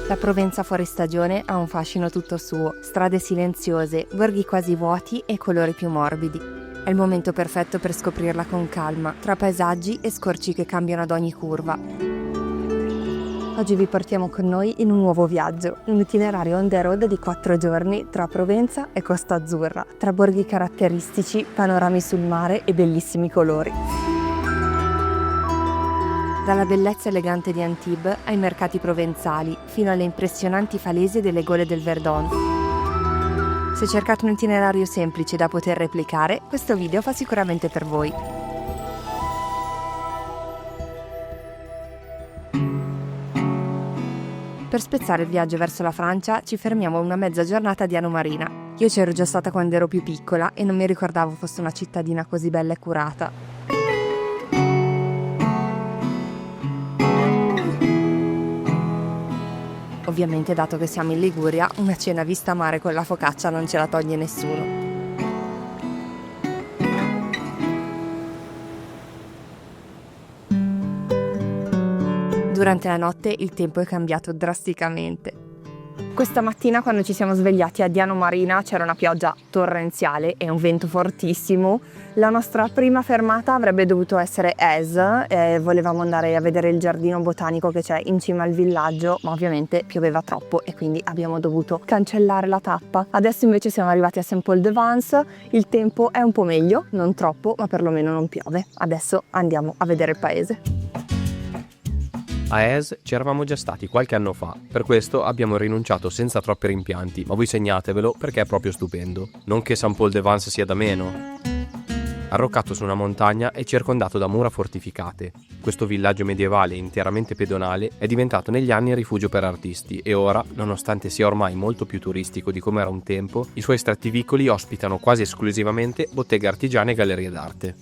La Provenza fuori stagione ha un fascino tutto suo, strade silenziose, borghi quasi vuoti e colori più morbidi. È il momento perfetto per scoprirla con calma, tra paesaggi e scorci che cambiano ad ogni curva. Oggi vi portiamo con noi in un nuovo viaggio, un itinerario on the road di 4 giorni tra Provenza e Costa Azzurra, tra borghi caratteristici, panorami sul mare e bellissimi colori. Dalla bellezza elegante di Antibes ai mercati provenzali, fino alle impressionanti falesi delle gole del Verdon. Se cercate un itinerario semplice da poter replicare, questo video fa sicuramente per voi. Per spezzare il viaggio verso la Francia ci fermiamo una mezza giornata a Diano Marina. Io c'ero già stata quando ero più piccola e non mi ricordavo fosse una cittadina così bella e curata. Ovviamente, dato che siamo in Liguria, una cena vista a mare con la focaccia non ce la toglie nessuno. Durante la notte il tempo è cambiato drasticamente. Questa mattina, quando ci siamo svegliati a Diano Marina, c'era una pioggia torrenziale e un vento fortissimo. La nostra prima fermata avrebbe dovuto essere Es, volevamo andare a vedere il giardino botanico che c'è in cima al villaggio, ma ovviamente pioveva troppo e quindi abbiamo dovuto cancellare la tappa. Adesso invece siamo arrivati a Saint-Paul-de-Vence, il tempo è un po' meglio, non troppo, ma perlomeno non piove. Adesso andiamo a vedere il paese. A Es ci eravamo già stati qualche anno fa, per questo abbiamo rinunciato senza troppi rimpianti, ma voi segnatevelo perché è proprio stupendo. Non che Saint-Paul-de-Vence sia da meno. Arroccato su una montagna e circondato da mura fortificate, questo villaggio medievale interamente pedonale è diventato negli anni rifugio per artisti e ora, nonostante sia ormai molto più turistico di come era un tempo, i suoi stretti vicoli ospitano quasi esclusivamente botteghe artigiane e gallerie d'arte.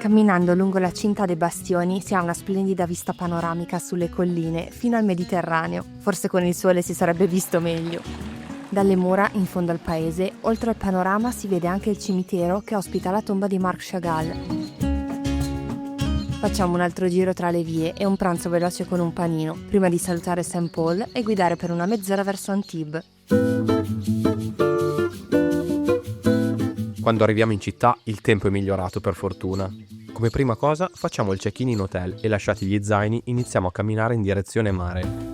Camminando lungo la Cinta dei Bastioni si ha una splendida vista panoramica sulle colline fino al Mediterraneo. Forse con il sole si sarebbe visto meglio. Dalle mura in fondo al paese, oltre al panorama, si vede anche il cimitero che ospita la tomba di Marc Chagall. Facciamo un altro giro tra le vie e un pranzo veloce con un panino, prima di salutare Saint Paul e guidare per una mezz'ora verso Antibes. Quando arriviamo in città, il tempo è migliorato per fortuna. Come prima cosa facciamo il check-in in hotel e lasciati gli zaini iniziamo a camminare in direzione mare.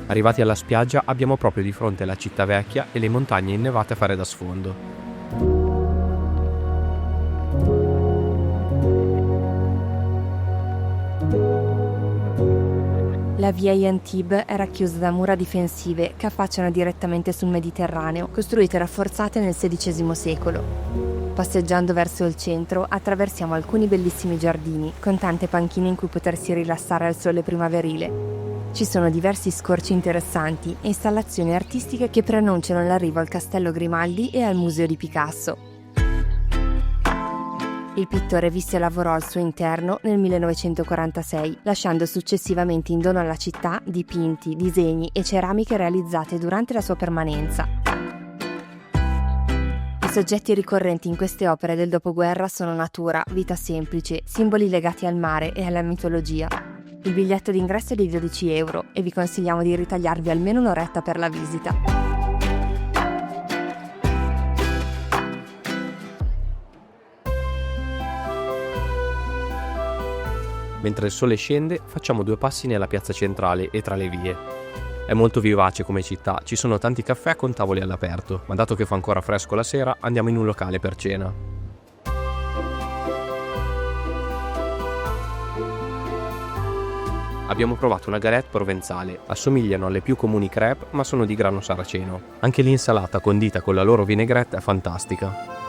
Arrivati alla spiaggia abbiamo proprio di fronte la città vecchia e le montagne innevate a fare da sfondo. La vieille Antibes è racchiusa da mura difensive che affacciano direttamente sul Mediterraneo, costruite e rafforzate nel XVI secolo. Passeggiando verso il centro attraversiamo alcuni bellissimi giardini, con tante panchine in cui potersi rilassare al sole primaverile. Ci sono diversi scorci interessanti e installazioni artistiche che preannunciano l'arrivo al Castello Grimaldi e al Museo di Picasso. Il pittore visse e lavorò al suo interno nel 1946, lasciando successivamente in dono alla città dipinti, disegni e ceramiche realizzate durante la sua permanenza. I soggetti ricorrenti in queste opere del dopoguerra sono natura, vita semplice, simboli legati al mare e alla mitologia. Il biglietto d'ingresso è di 12 euro e vi consigliamo di ritagliarvi almeno un'oretta per la visita. Mentre il sole scende, facciamo 2 passi nella piazza centrale e tra le vie. È molto vivace come città, ci sono tanti caffè con tavoli all'aperto, ma dato che fa ancora fresco la sera, andiamo in un locale per cena. Abbiamo provato una galette provenzale, assomigliano alle più comuni crêpe, ma sono di grano saraceno. Anche l'insalata condita con la loro vinaigrette è fantastica.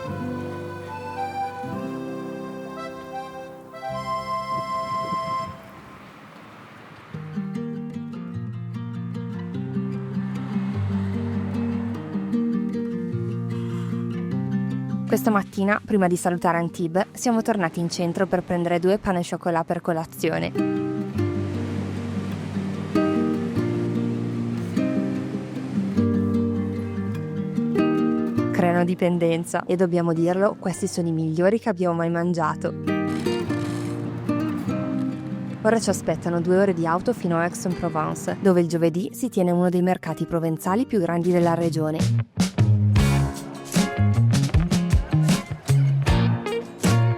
Questa mattina, prima di salutare Antibes, siamo tornati in centro per prendere 2 pain au chocolat per colazione. Creano dipendenza e dobbiamo dirlo, questi sono i migliori che abbiamo mai mangiato. Ora ci aspettano 2 ore di auto fino a Aix-en-Provence, dove il giovedì si tiene uno dei mercati provenzali più grandi della regione.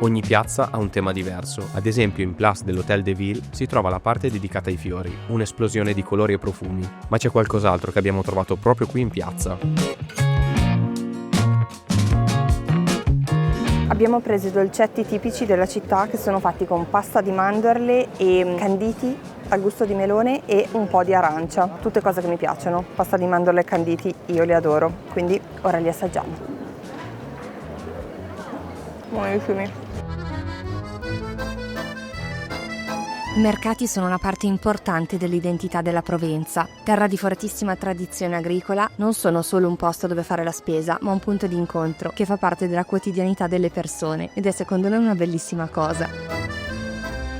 Ogni piazza ha un tema diverso. Ad esempio in Place dell'Hôtel de Ville si trova la parte dedicata ai fiori, un'esplosione di colori e profumi. Ma c'è qualcos'altro che abbiamo trovato proprio qui in piazza. Abbiamo preso i dolcetti tipici della città che sono fatti con pasta di mandorle e canditi al gusto di melone e un po' di arancia. Tutte cose che mi piacciono. Pasta di mandorle e canditi io li adoro, quindi ora li assaggiamo. Buonissimi. I mercati sono una parte importante dell'identità della Provenza. Terra di fortissima tradizione agricola, non sono solo un posto dove fare la spesa, ma un punto di incontro che fa parte della quotidianità delle persone ed è secondo me una bellissima cosa.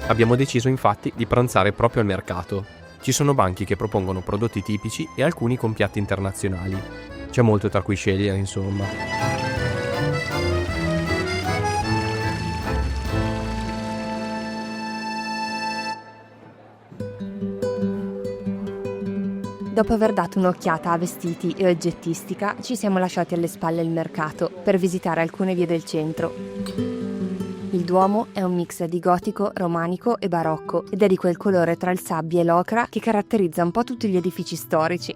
Abbiamo deciso infatti di pranzare proprio al mercato. Ci sono banchi che propongono prodotti tipici e alcuni con piatti internazionali. C'è molto tra cui scegliere, insomma. Dopo aver dato un'occhiata a vestiti e oggettistica, ci siamo lasciati alle spalle il mercato per visitare alcune vie del centro. Il Duomo è un mix di gotico, romanico e barocco ed è di quel colore tra il sabbia e l'ocra che caratterizza un po' tutti gli edifici storici.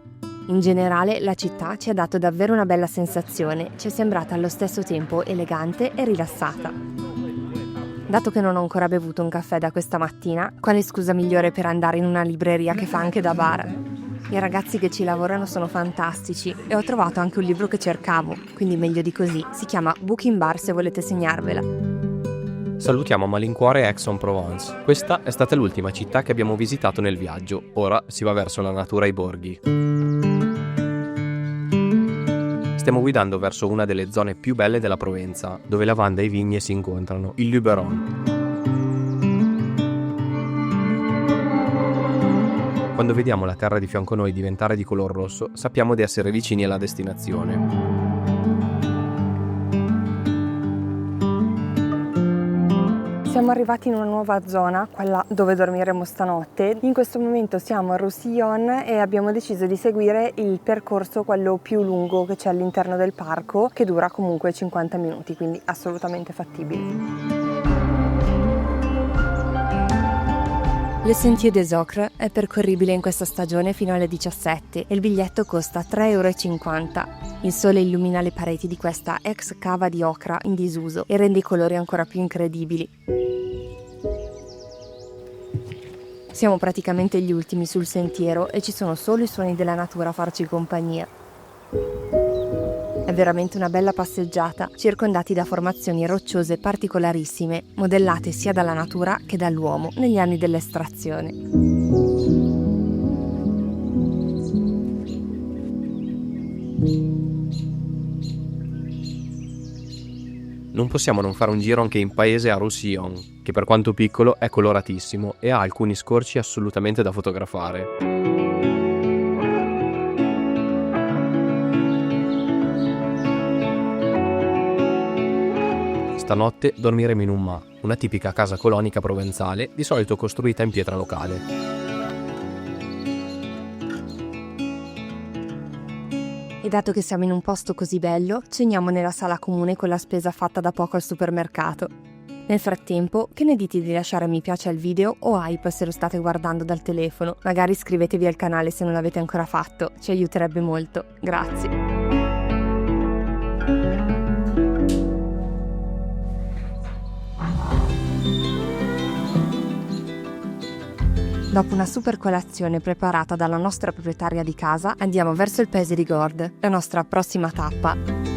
In generale la città ci ha dato davvero una bella sensazione, ci è sembrata allo stesso tempo elegante e rilassata. Dato che non ho ancora bevuto un caffè da questa mattina, quale scusa migliore per andare in una libreria che fa anche da bar? I ragazzi che ci lavorano sono fantastici e ho trovato anche un libro che cercavo, quindi meglio di così. Si chiama Book in Bar se volete segnarvela. Salutiamo a malincuore Aix-en-Provence. Questa è stata l'ultima città che abbiamo visitato nel viaggio. Ora si va verso la natura e i borghi. Stiamo guidando verso una delle zone più belle della Provenza, dove lavanda e vigne si incontrano, il Luberon. Quando vediamo la terra di fianco a noi diventare di color rosso, sappiamo di essere vicini alla destinazione. Siamo arrivati in una nuova zona, quella dove dormiremo stanotte. In questo momento siamo a Roussillon e abbiamo deciso di seguire il percorso, quello più lungo che c'è all'interno del parco, che dura comunque 50 minuti, quindi assolutamente fattibile. Le Sentier des Ocres è percorribile in questa stagione fino alle 17 e il biglietto costa 3,50 €. Il sole illumina le pareti di questa ex cava di ocra in disuso e rende i colori ancora più incredibili. Siamo praticamente gli ultimi sul sentiero e ci sono solo i suoni della natura a farci compagnia. È veramente una bella passeggiata, circondati da formazioni rocciose particolarissime, modellate sia dalla natura che dall'uomo negli anni dell'estrazione. Non possiamo non fare un giro anche in paese a Roussillon, che per quanto piccolo è coloratissimo e ha alcuni scorci assolutamente da fotografare. Stanotte dormiremo in un mât, una tipica casa colonica provenzale, di solito costruita in pietra locale. E dato che siamo in un posto così bello, ceniamo nella sala comune con la spesa fatta da poco al supermercato. Nel frattempo, che ne dite di lasciare mi piace al video o hype se lo state guardando dal telefono? Magari iscrivetevi al canale se non l'avete ancora fatto, ci aiuterebbe molto. Grazie. Dopo una super colazione preparata dalla nostra proprietaria di casa, andiamo verso il paese di Gordes, la nostra prossima tappa.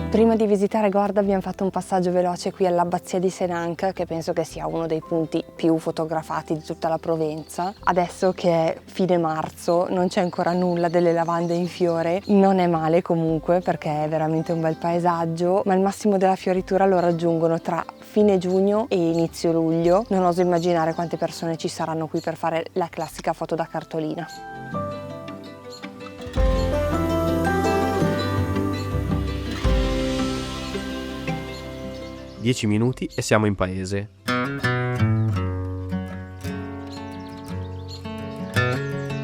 Prima di visitare Gordes abbiamo fatto un passaggio veloce qui all'abbazia di Senanque, che penso che sia uno dei punti più fotografati di tutta la Provenza. Adesso che è fine marzo, non c'è ancora nulla delle lavande in fiore, non è male comunque perché è veramente un bel paesaggio, ma il massimo della fioritura lo raggiungono tra fine giugno e inizio luglio. Non oso immaginare quante persone ci saranno qui per fare la classica foto da cartolina. 10 minuti e siamo in paese.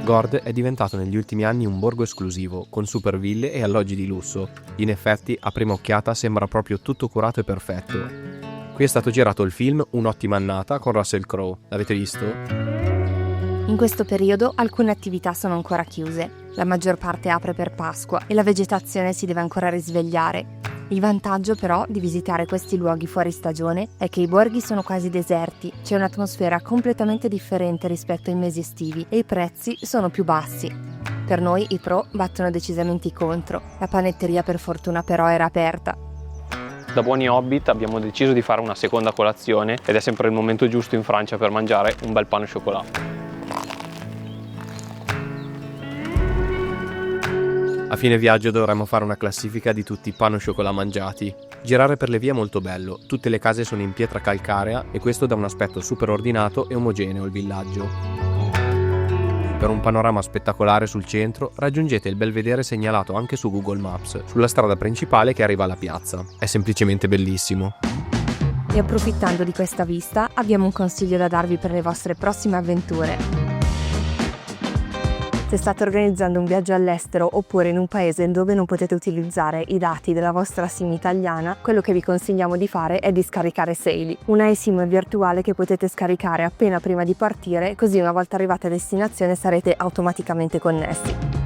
Gord è diventato negli ultimi anni un borgo esclusivo, con super ville e alloggi di lusso. In effetti, a prima occhiata sembra proprio tutto curato e perfetto. Qui è stato girato il film Un'ottima annata con Russell Crowe. L'avete visto? In questo periodo alcune attività sono ancora chiuse. La maggior parte apre per Pasqua e la vegetazione si deve ancora risvegliare. Il vantaggio però di visitare questi luoghi fuori stagione è che i borghi sono quasi deserti, c'è un'atmosfera completamente differente rispetto ai mesi estivi e i prezzi sono più bassi. Per noi i pro battono decisamente i contro. La panetteria per fortuna però era aperta. Da buoni hobbit abbiamo deciso di fare una seconda colazione ed è sempre il momento giusto in Francia per mangiare un bel pain au chocolat. A fine viaggio dovremmo fare una classifica di tutti i pain au chocolat mangiati. Girare per le vie è molto bello, tutte le case sono in pietra calcarea e questo dà un aspetto super ordinato e omogeneo al villaggio. Per un panorama spettacolare sul centro raggiungete il belvedere segnalato anche su Google Maps, sulla strada principale che arriva alla piazza. È semplicemente bellissimo. E approfittando di questa vista abbiamo un consiglio da darvi per le vostre prossime avventure. Se state organizzando un viaggio all'estero oppure in un paese dove non potete utilizzare i dati della vostra SIM italiana, quello che vi consigliamo di fare è di scaricare Saily, una eSIM virtuale che potete scaricare appena prima di partire, così una volta arrivati a destinazione sarete automaticamente connessi.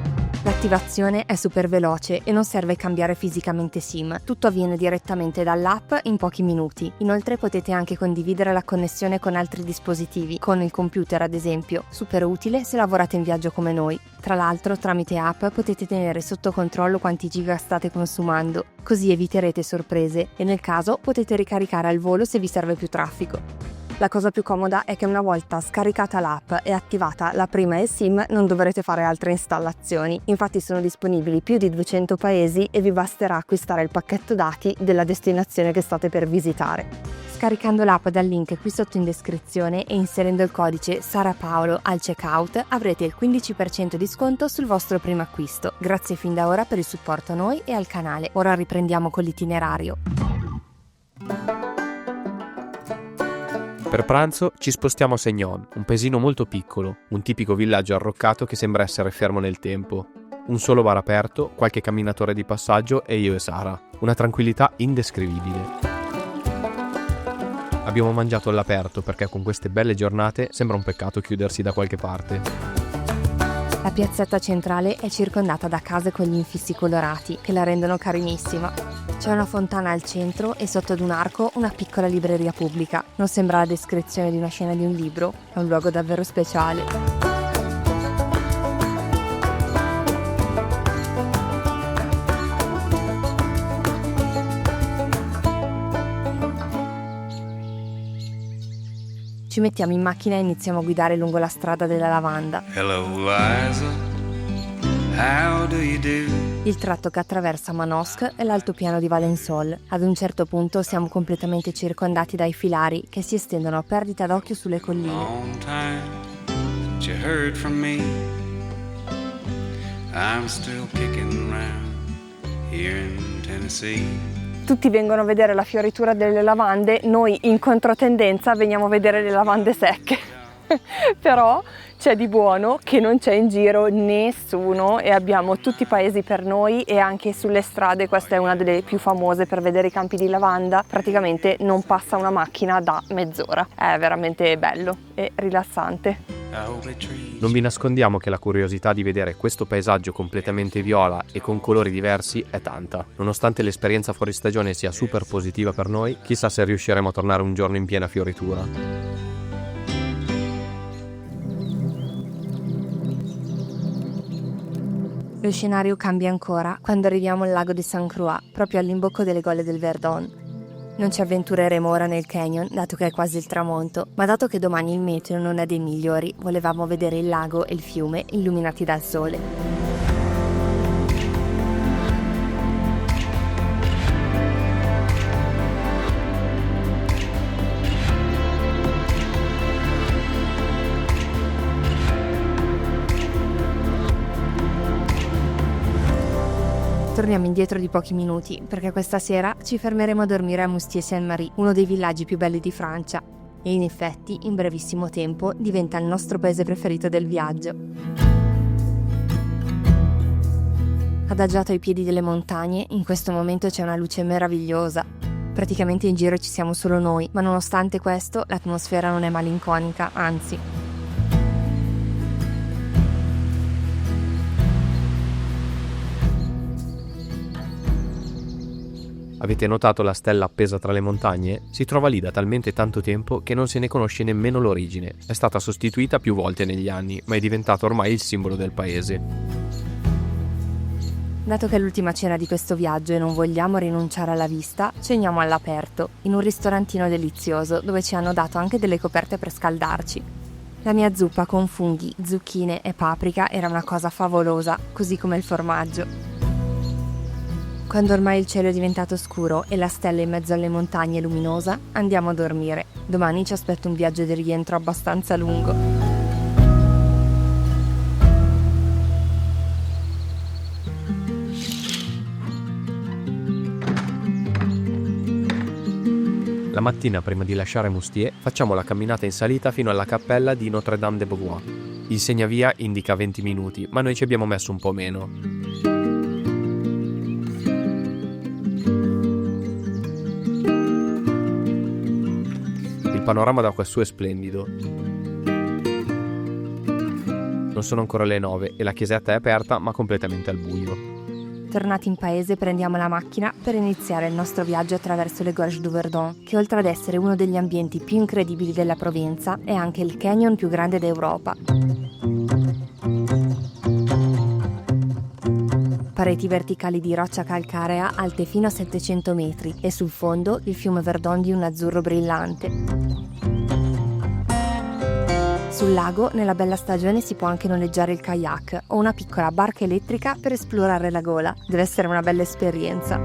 L'attivazione è super veloce e non serve cambiare fisicamente SIM, tutto avviene direttamente dall'app in pochi minuti. Inoltre potete anche condividere la connessione con altri dispositivi, con il computer ad esempio, super utile se lavorate in viaggio come noi. Tra l'altro tramite app potete tenere sotto controllo quanti giga state consumando, così eviterete sorprese e nel caso potete ricaricare al volo se vi serve più traffico. La cosa più comoda è che una volta scaricata l'app e attivata la prima eSIM non dovrete fare altre installazioni. Infatti sono disponibili più di 200 paesi e vi basterà acquistare il pacchetto dati della destinazione che state per visitare. Scaricando l'app dal link qui sotto in descrizione e inserendo il codice SaraPaolo al checkout avrete il 15% di sconto sul vostro primo acquisto. Grazie fin da ora per il supporto a noi e al canale. Ora riprendiamo con l'itinerario. Per pranzo ci spostiamo a Seignon, un paesino molto piccolo, un tipico villaggio arroccato che sembra essere fermo nel tempo. Un solo bar aperto, qualche camminatore di passaggio e io e Sara. Una tranquillità indescrivibile. Abbiamo mangiato all'aperto perché con queste belle giornate sembra un peccato chiudersi da qualche parte. La piazzetta centrale è circondata da case con gli infissi colorati che la rendono carinissima. C'è una fontana al centro e sotto ad un arco una piccola libreria pubblica. Non sembra la descrizione di una scena di un libro, è un luogo davvero speciale. Ci mettiamo in macchina e iniziamo a guidare lungo la strada della lavanda. Hello, Liza. How do you do? Il tratto che attraversa Manosque è l'altopiano di Valensole. Ad un certo punto siamo completamente circondati dai filari che si estendono a perdita d'occhio sulle colline. Long time since you heard from me. I'm still kicking around here in Tennessee. Tutti vengono a vedere la fioritura delle lavande, noi in controtendenza veniamo a vedere le lavande secche. Però c'è di buono che non c'è in giro nessuno e abbiamo tutti i paesi per noi e anche sulle strade, questa è una delle più famose per vedere i campi di lavanda, praticamente non passa una macchina da mezz'ora, è veramente bello e rilassante. Non vi nascondiamo che la curiosità di vedere questo paesaggio completamente viola e con colori diversi è tanta. Nonostante l'esperienza fuori stagione sia super positiva per noi, chissà se riusciremo a tornare un giorno in piena fioritura. Lo scenario cambia ancora quando arriviamo al lago di Saint Croix, proprio all'imbocco delle gole del Verdon. Non ci avventureremo ora nel canyon, dato che è quasi il tramonto, ma dato che domani il meteo non è dei migliori, volevamo vedere il lago e il fiume illuminati dal sole. Torniamo indietro di pochi minuti, perché questa sera ci fermeremo a dormire a Moustiers-Saint-Marie, uno dei villaggi più belli di Francia. E in effetti, in brevissimo tempo, diventa il nostro paese preferito del viaggio. Adagiato ai piedi delle montagne, in questo momento c'è una luce meravigliosa. Praticamente in giro ci siamo solo noi, ma nonostante questo l'atmosfera non è malinconica, anzi. Avete notato la stella appesa tra le montagne? Si trova lì da talmente tanto tempo che non se ne conosce nemmeno l'origine. È stata sostituita più volte negli anni, ma è diventata ormai il simbolo del paese. Dato che è l'ultima cena di questo viaggio e non vogliamo rinunciare alla vista, ceniamo all'aperto, in un ristorantino delizioso dove ci hanno dato anche delle coperte per scaldarci. La mia zuppa con funghi, zucchine e paprika era una cosa favolosa, così come il formaggio. Quando ormai il cielo è diventato scuro e la stella in mezzo alle montagne è luminosa, andiamo a dormire. Domani ci aspetta un viaggio di rientro abbastanza lungo. La mattina, prima di lasciare Moustiers, facciamo la camminata in salita fino alla cappella di Notre-Dame-de-Beauvoir. Il segnavia indica 20 minuti, ma noi ci abbiamo messo un po' meno. Il panorama da quassù è splendido. Non sono ancora le 9 e la chiesetta è aperta, ma completamente al buio. Tornati in paese prendiamo la macchina per iniziare il nostro viaggio attraverso le Gorges du Verdon, che oltre ad essere uno degli ambienti più incredibili della Provenza è anche il canyon più grande d'Europa. Pareti verticali di roccia calcarea alte fino a 700 metri e sul fondo il fiume Verdon di un azzurro brillante. Sul lago, nella bella stagione, si può anche noleggiare il kayak o una piccola barca elettrica per esplorare la gola. Deve essere una bella esperienza.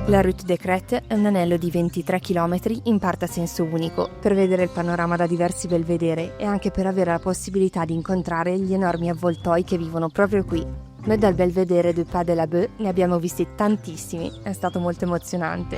La Route des Crêtes è un anello di 23 km in parte a senso unico, per vedere il panorama da diversi belvedere e anche per avere la possibilità di incontrare gli enormi avvoltoi che vivono proprio qui. Noi dal belvedere du Pas de la Bœuf ne abbiamo visti tantissimi, è stato molto emozionante.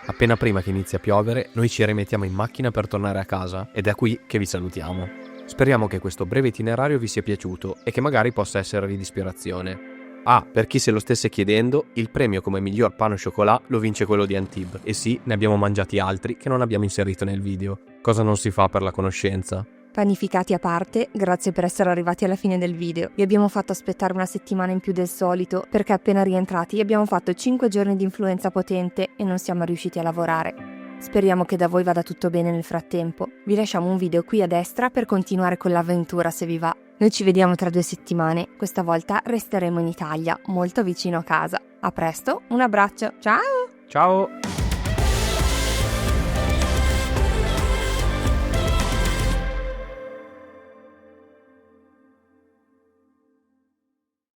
Appena prima che inizi a piovere, noi ci rimettiamo in macchina per tornare a casa ed è qui che vi salutiamo. Speriamo che questo breve itinerario vi sia piaciuto e che magari possa esservi di ispirazione. Ah, per chi se lo stesse chiedendo, il premio come miglior pain au chocolat lo vince quello di Antibes. E sì, ne abbiamo mangiati altri che non abbiamo inserito nel video. Cosa non si fa per la conoscenza? Panificati a parte, grazie per essere arrivati alla fine del video. Vi abbiamo fatto aspettare una settimana in più del solito perché appena rientrati abbiamo fatto 5 giorni di influenza potente e non siamo riusciti a lavorare. Speriamo che da voi vada tutto bene nel frattempo. Vi lasciamo un video qui a destra per continuare con l'avventura se vi va. Noi ci vediamo tra 2 settimane, questa volta resteremo in Italia, molto vicino a casa. A presto, un abbraccio, ciao! Ciao!